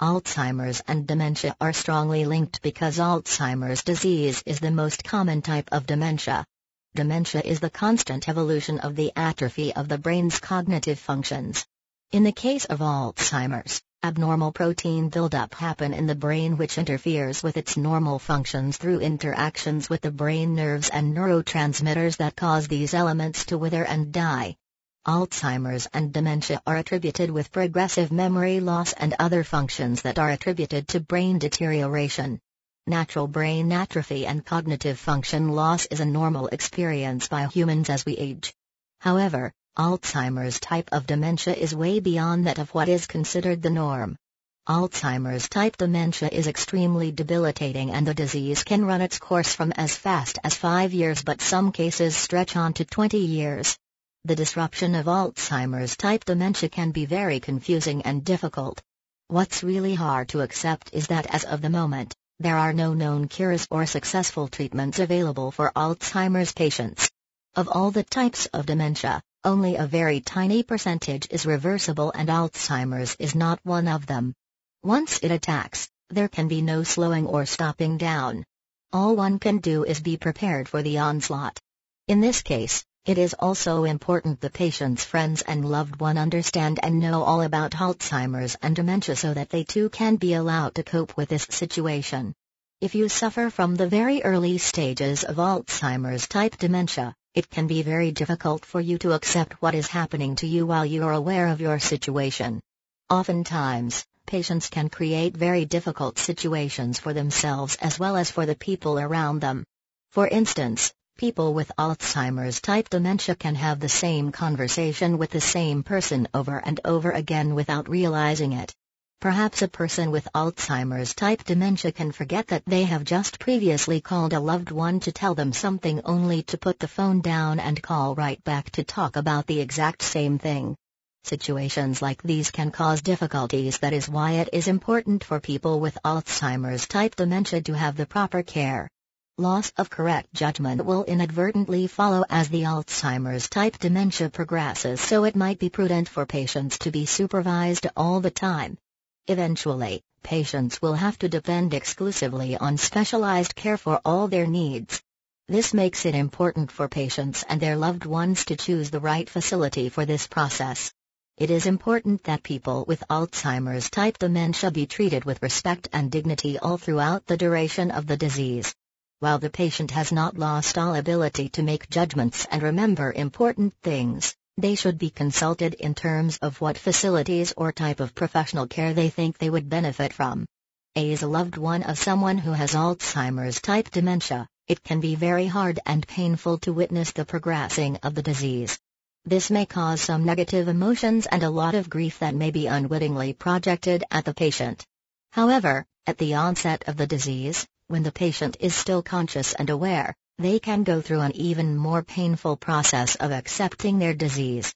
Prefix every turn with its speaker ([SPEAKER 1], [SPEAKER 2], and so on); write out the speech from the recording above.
[SPEAKER 1] Alzheimer's and dementia are strongly linked because Alzheimer's disease is the most common type of dementia. Dementia is the constant evolution of the atrophy of the brain's cognitive functions. In the case of Alzheimer's, abnormal protein buildup happen in the brain which interferes with its normal functions through interactions with the brain nerves and neurotransmitters that cause these elements to wither and die. Alzheimer's and dementia are attributed with progressive memory loss and other functions that are attributed to brain deterioration. Natural brain atrophy and cognitive function loss is a normal experience by humans as we age. However, Alzheimer's type of dementia is way beyond that of what is considered the norm. Alzheimer's type dementia is extremely debilitating and the disease can run its course from as fast as 5 years, but some cases stretch on to 20 years. The disruption of Alzheimer's type dementia can be very confusing and difficult. What's really hard to accept is that as of the moment, there are no known cures or successful treatments available for Alzheimer's patients. Of all the types of dementia, only a very tiny percentage is reversible and Alzheimer's is not one of them. Once it attacks, there can be no slowing or stopping down. All one can do is be prepared for the onslaught. In this case, it is also important the patient's friends and loved one understand and know all about Alzheimer's and dementia so that they too can be allowed to cope with this situation. If you suffer from the very early stages of Alzheimer's type dementia, it can be very difficult for you to accept what is happening to you while you are aware of your situation. Oftentimes, patients can create very difficult situations for themselves as well as for the people around them. For instance, people with Alzheimer's type dementia can have the same conversation with the same person over and over again without realizing it. Perhaps a person with Alzheimer's type dementia can forget that they have just previously called a loved one to tell them something only to put the phone down and call right back to talk about the exact same thing. Situations like these can cause difficulties. That is why it is important for people with Alzheimer's type dementia to have the proper care. Loss of correct judgment will inadvertently follow as the Alzheimer's type dementia progresses, so it might be prudent for patients to be supervised all the time. Eventually, patients will have to depend exclusively on specialized care for all their needs. This makes it important for patients and their loved ones to choose the right facility for this process. It is important that people with Alzheimer's type dementia be treated with respect and dignity all throughout the duration of the disease. While the patient has not lost all ability to make judgments and remember important things, they should be consulted in terms of what facilities or type of professional care they think they would benefit from. As a loved one of someone who has Alzheimer's type dementia, it can be very hard and painful to witness the progressing of the disease. This may cause some negative emotions and a lot of grief that may be unwittingly projected at the patient. However, at the onset of the disease, when the patient is still conscious and aware, they can go through an even more painful process of accepting their disease.